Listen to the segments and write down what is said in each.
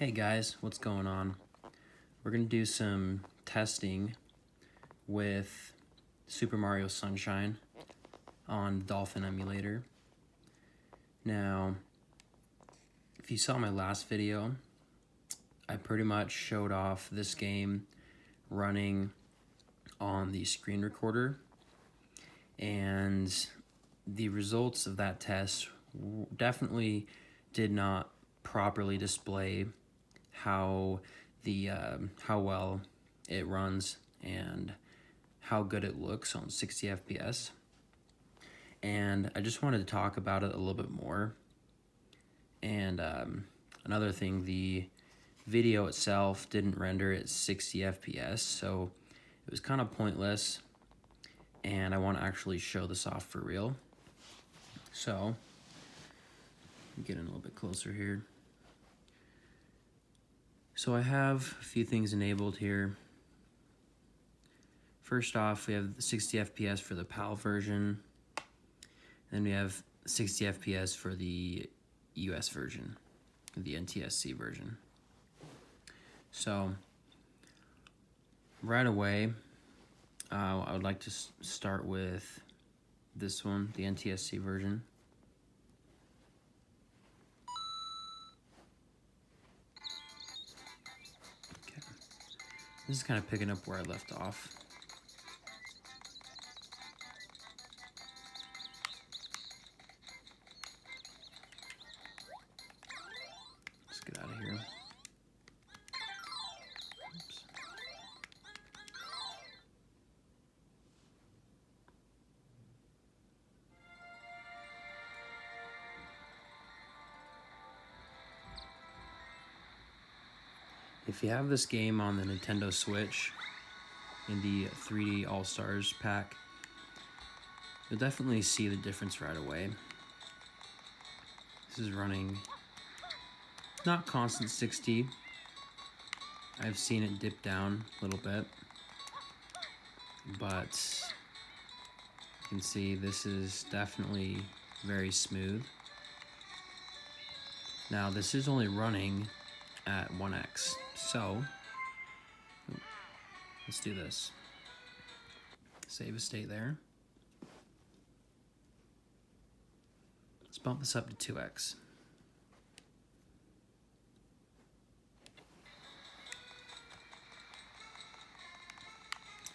Hey guys, what's going on? We're going to do some testing with Super Mario Sunshine on Dolphin emulator. Now, if you saw my last video, I pretty much showed off this game running on the screen recorder, and the results of that test definitely did not properly display how well it runs and how good it looks on 60 FPS. And I just wanted to talk about it a little bit more. And another thing, the video itself didn't render at 60 FPS, so it was kind of pointless, and I want to actually show this off for real. So, getting a little bit closer here. So I have a few things enabled here. First off, we have 60 FPS for the PAL version. Then we have 60 FPS for the US version, the NTSC version. So right away, I would like to start with this one, the NTSC version. This is kind of picking up where I left off. Let's get out of here. Oops. If you have this game on the Nintendo Switch in the 3D All-Stars pack, you'll definitely see the difference right away. This is running not constant 60. I've seen it dip down a little bit, but you can see this is definitely very smooth. Now this is only running at 1x, so let's do this. Save a state there. Let's bump this up to 2x.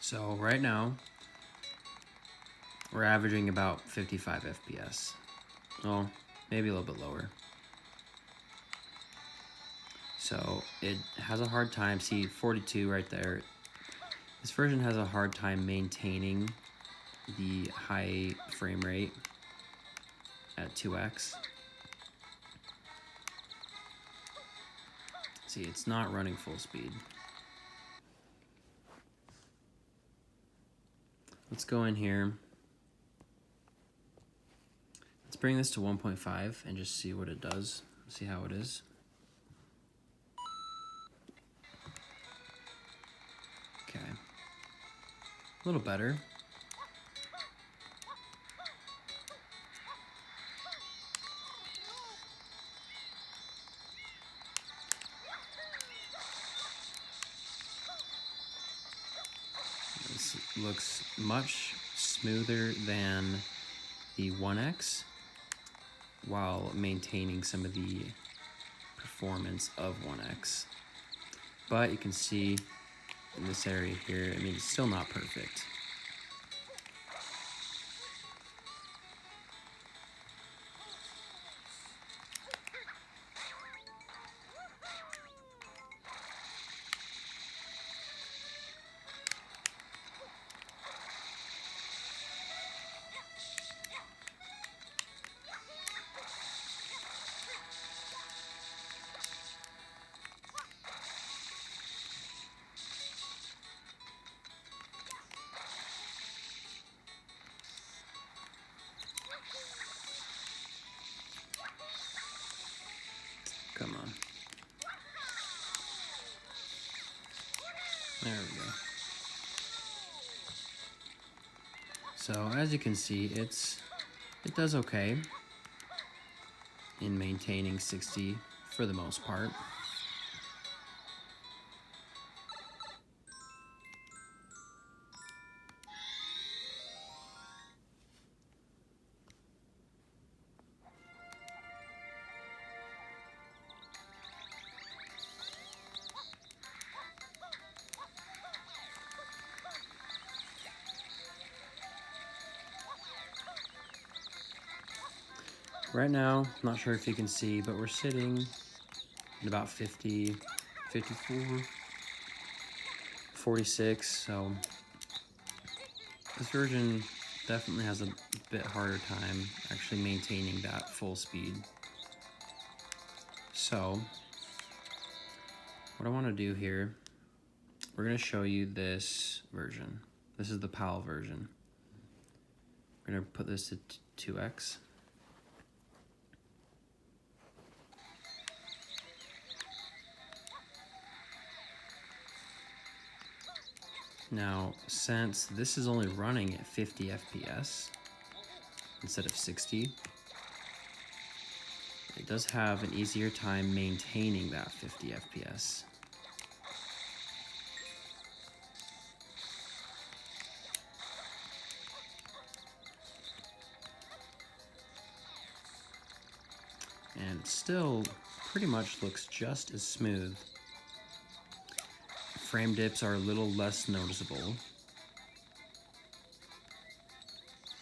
So right now, we're averaging about 55 FPS. Well, maybe a little bit lower. So it has a hard time, see 42 right there. This version has a hard time maintaining the high frame rate at 2x. See, it's not running full speed. Let's go in here. Let's bring this to 1.5 and just see what it does. See how it is. Okay. A little better. This looks much smoother than the 1x while maintaining some of the performance of 1x. But you can see in this area here, I mean, it's still not perfect. Come on. There we go. So as you can see, it does okay in maintaining 60 for the most part. Right now, I'm not sure if you can see, but we're sitting at about 50, 54, 46, so this version definitely has a bit harder time actually maintaining that full speed. So, what I want to do here, we're going to show you this version. This is the PAL version. We're going to put this to 2x. Now, since this is only running at 50 FPS instead of 60, it does have an easier time maintaining that 50 FPS. And it still pretty much looks just as smooth. Frame dips are a little less noticeable.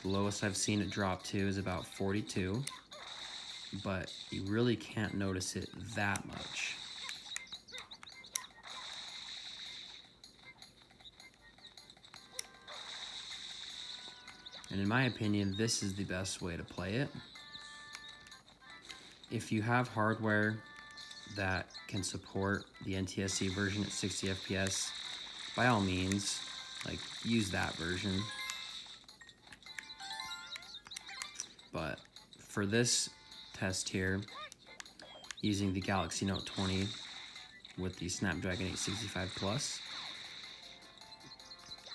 The lowest I've seen it drop to is about 42, but you really can't notice it that much. And in my opinion, this is the best way to play it. If you have hardware that can support the NTSC version at 60 FPS, by all means, use that version. But for this test here, using the Galaxy Note 20 with the Snapdragon 865 Plus,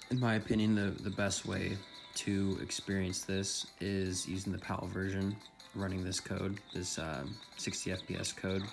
in my opinion, the best way to experience this is using the PAL version, running this code, this 60 FPS code.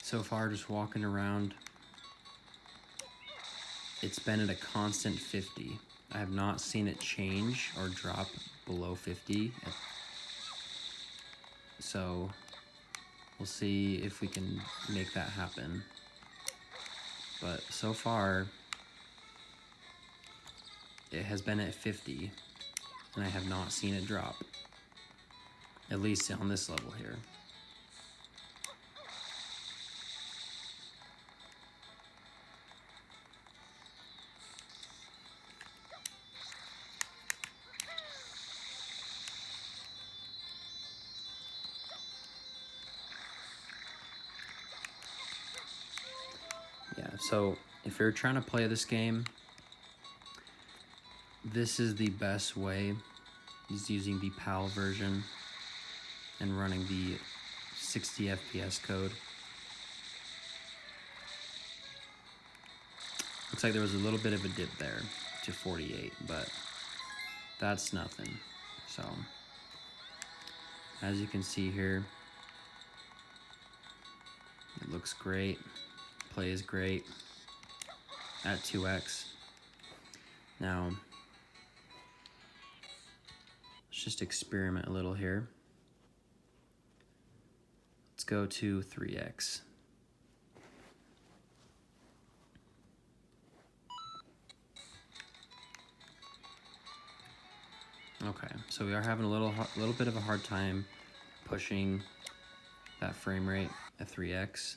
So far, just walking around, it's been at a constant 50. I have not seen it change or drop below 50. So we'll see if we can make that happen. But so far, it has been at 50, and I have not seen it drop, at least on this level here. Yeah, so if you're trying to play this game, this is the best way, is using the PAL version and running the 60 FPS code. Looks like there was a little bit of a dip there to 48, but that's nothing. So, as you can see here, it looks great, plays great at 2x. Now, let's just experiment a little here. Let's go to 3x. Okay, so we are having a little bit of a hard time pushing that frame rate at 3x.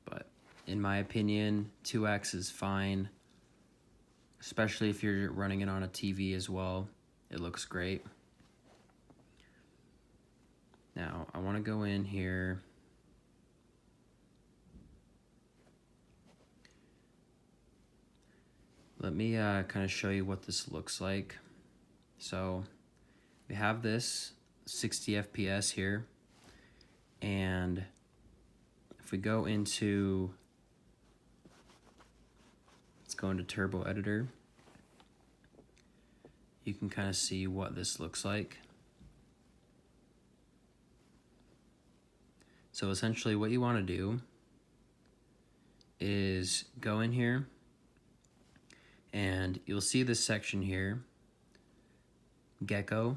But in my opinion, 2x is fine, especially if you're running it on a TV as well. It looks great. Now, I want to go in here. Let me kind of show you what this looks like. So we have this 60 FPS here, and if we go into, let's go into Turbo Editor. You can kind of see what this looks like. So essentially what you want to do is go in here and you'll see this section here, Gecko.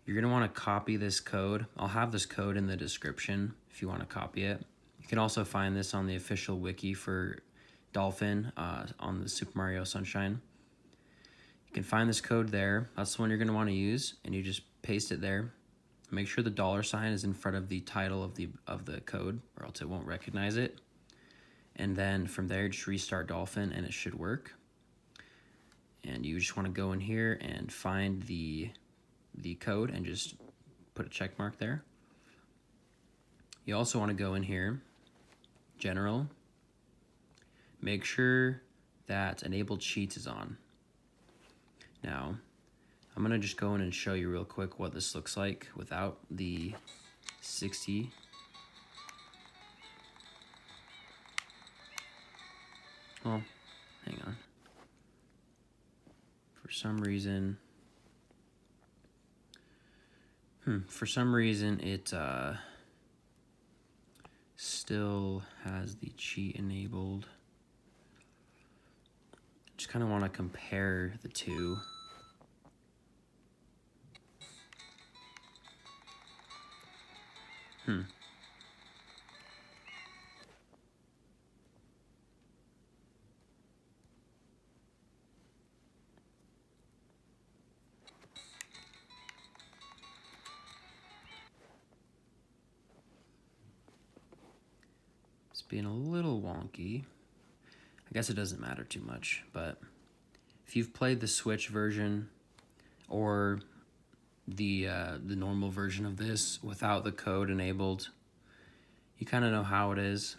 You're gonna want to copy this code. I'll have this code in the description if you want to copy it. You can also find this on the official wiki for Dolphin on the Super Mario Sunshine. You can find this code there. That's the one you're gonna want to use, and you just paste it there. Make sure the $ is in front of the title of the code, or else it won't recognize it. And then from there, just restart Dolphin, and it should work. And you just want to go in here and find the code and just put a check mark there. You also want to go in here, General, make sure that Enabled Cheats is on. Now, I'm going to just go in and show you real quick what this looks like without the 60. Well, hang on. For some reason it still has the cheat enabled. Just kind of want to compare the two. It's being a little wonky. I guess it doesn't matter too much, but if you've played the Switch version or the normal version of this without the code enabled, you kind of know how it is.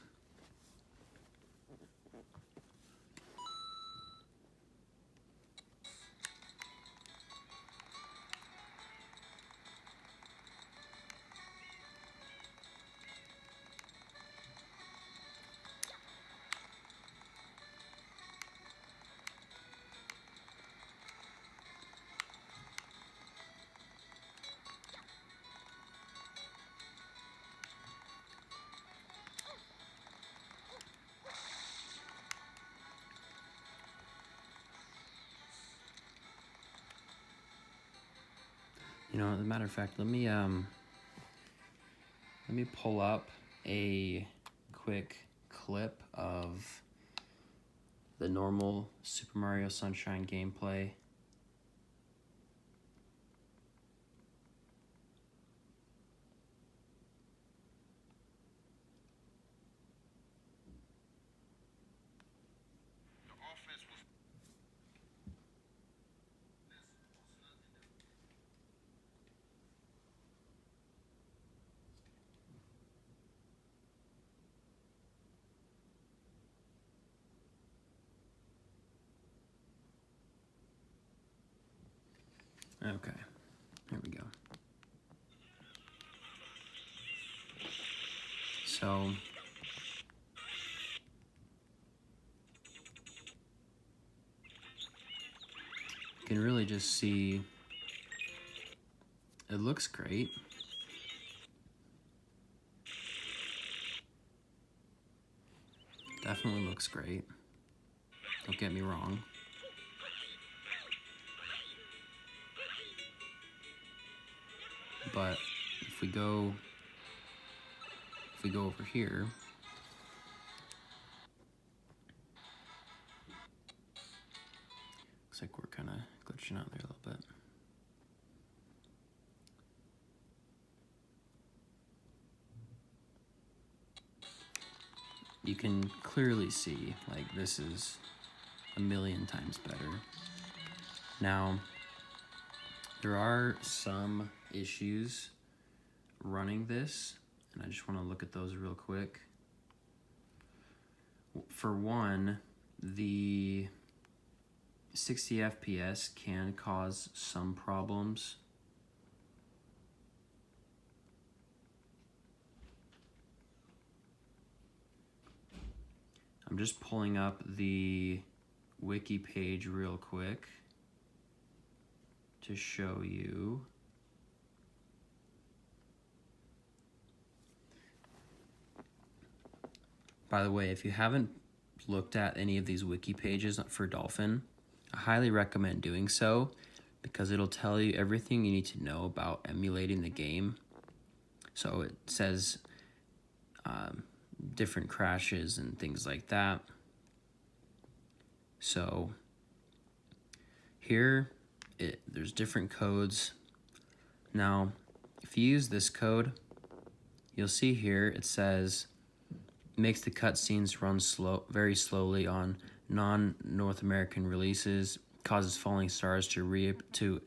You know, as a matter of fact, let me pull up a quick clip of the normal Super Mario Sunshine gameplay. Okay, here we go. So, you can really just see, it looks great. Definitely looks great. Don't get me wrong. But if we go over here, looks like we're kind of glitching out there a little bit. You can clearly see, like, this is a million times better. Now, there are some issues running this, and I just want to look at those real quick. For one, the 60 FPS can cause some problems. I'm just pulling up the wiki page real quick to show you. By the way, if you haven't looked at any of these wiki pages for Dolphin, I highly recommend doing so because it'll tell you everything you need to know about emulating the game. So it says different crashes and things like that. So here, there's different codes. Now, if you use this code, you'll see here it says makes the cutscenes run very slowly on non-North American releases, causes falling stars to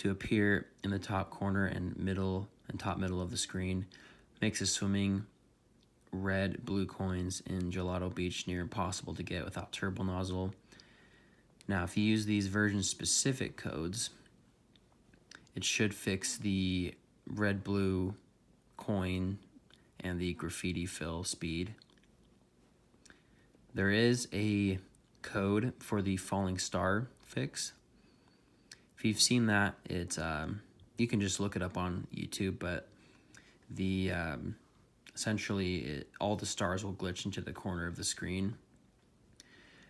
appear in the top corner and top middle of the screen, makes the swimming blue coins in Gelato Beach near impossible to get without turbo nozzle. Now, if you use these version specific codes, it should fix the red-blue coin and the graffiti fill speed. There is a code for the falling star fix. If you've seen that, it's you can just look it up on YouTube, but the essentially all the stars will glitch into the corner of the screen.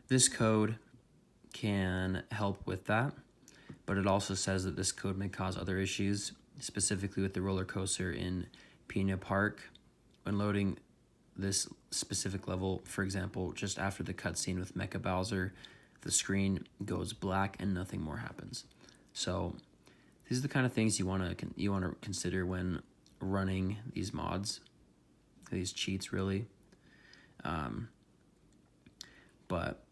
This code can help with that, but it also says that this code may cause other issues, specifically with the roller coaster in Pina Park. When loading this specific level, for example, just after the cutscene with Mecha Bowser, the screen goes black and nothing more happens. So these are the kind of things you want to consider when running these mods, these cheats really. But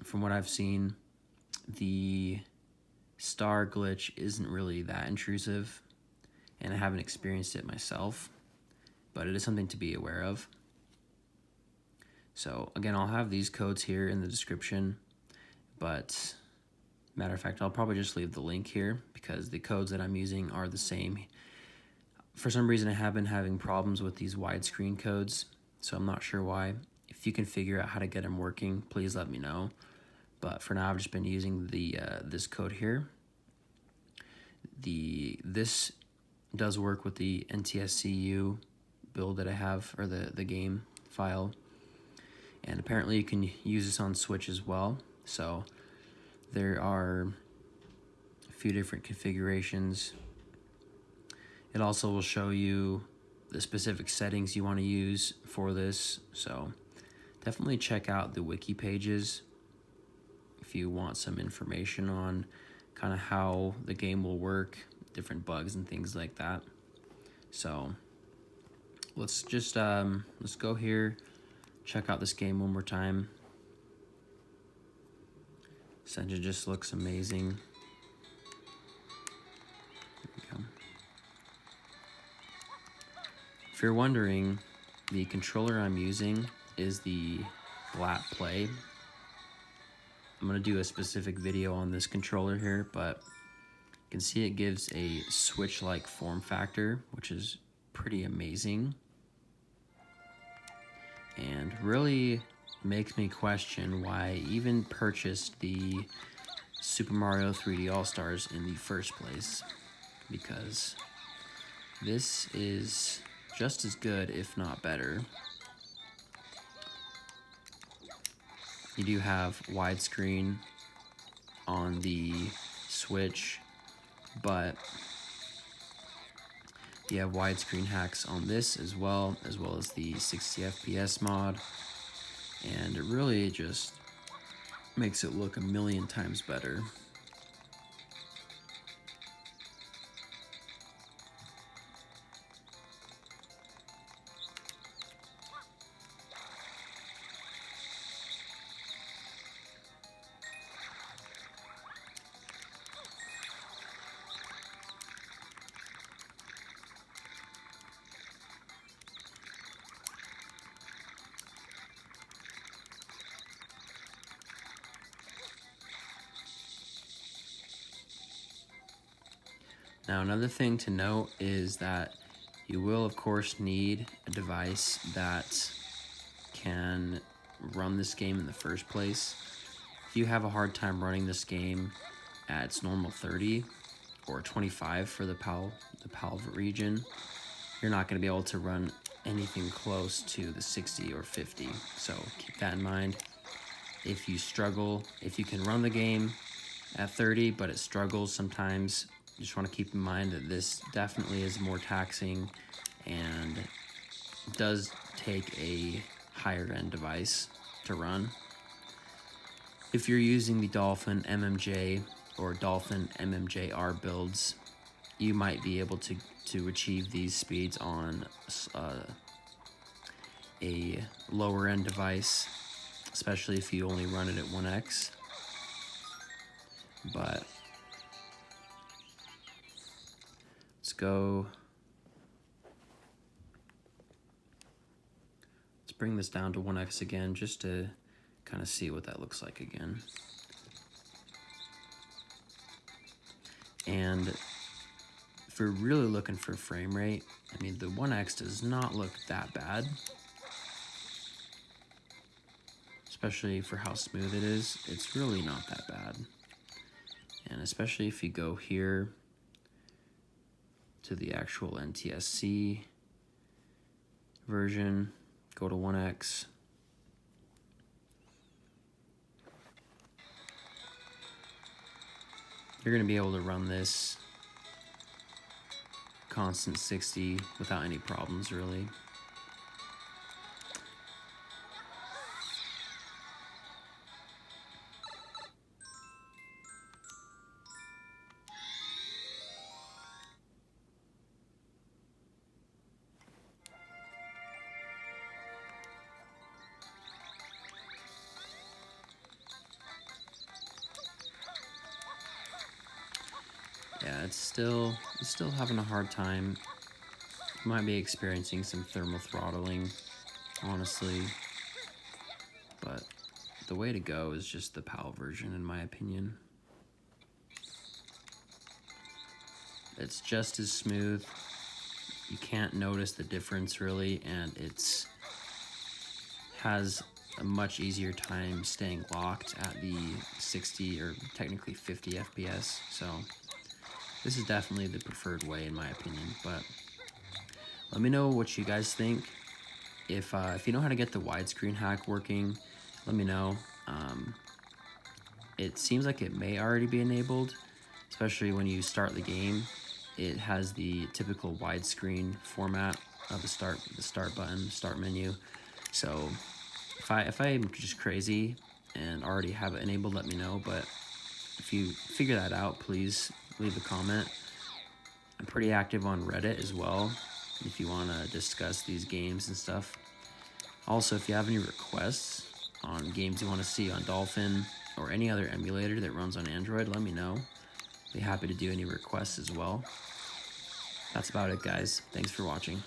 from what I've seen, the star glitch isn't really that intrusive, and I haven't experienced it myself, but it is something to be aware of. So again, I'll have these codes here in the description, but matter of fact, I'll probably just leave the link here because the codes that I'm using are the same. For some reason, I have been having problems with these widescreen codes, so I'm not sure why. If you can figure out how to get them working, please let me know. But for now, I've just been using the this code here. This does work with the NTSC build that I have, or the game file. And apparently you can use this on Switch as well. So there are a few different configurations. It also will show you the specific settings you want to use for this. So definitely check out the wiki pages if you want some information on kind of how the game will work, different bugs and things like that. So let's just let's go here, check out this game one more time. Since it just looks amazing. There we go. If you're wondering, the controller I'm using is the Flat Play. I'm going to do a specific video on this controller here, but you can see it gives a Switch-like form factor, which is pretty amazing. And really makes me question why I even purchased the Super Mario 3D All-Stars in the first place, because this is just as good, if not better. You do have widescreen on the Switch, but you have widescreen hacks on this as well as the 60 FPS mod, and it really just makes it look a million times better. Now, another thing to note is that you will, of course, need a device that can run this game in the first place. If you have a hard time running this game at its normal 30 or 25 for the PAL region, you're not going to be able to run anything close to the 60 or 50. So keep that in mind. If you struggle, if you can run the game at 30 but it struggles sometimes, you just want to keep in mind that this definitely is more taxing and does take a higher end device to run. If you're using the Dolphin MMJ or Dolphin MMJR builds, you might be able to achieve these speeds on a lower end device, especially if you only run it at 1x. But let's bring this down to 1x again just to kind of see what that looks like again. And if we're really looking for frame rate, I mean, the 1x does not look that bad, especially for how smooth it is. It's really not that bad. And especially if you go here to the actual NTSC version, go to 1x. You're going to be able to run this constant 60 without any problems, really. Yeah, it's still having a hard time. You might be experiencing some thermal throttling, honestly. But the way to go is just the PAL version, in my opinion. It's just as smooth. You can't notice the difference really, and it's has a much easier time staying locked at the 60 or technically 50 FPS. So this is definitely the preferred way in my opinion. But let me know what you guys think. If you know how to get the widescreen hack working, let me know. It seems like it may already be enabled, especially when you start the game. It has the typical widescreen format of the start button, start menu. So if I'm just crazy and already have it enabled, let me know. But if you figure that out, please leave a comment. I'm pretty active on Reddit as well, if you want to discuss these games and stuff. Also, if you have any requests on games you want to see on Dolphin or any other emulator that runs on Android, let me know. Be happy to do any requests as well. That's about it, guys. Thanks for watching.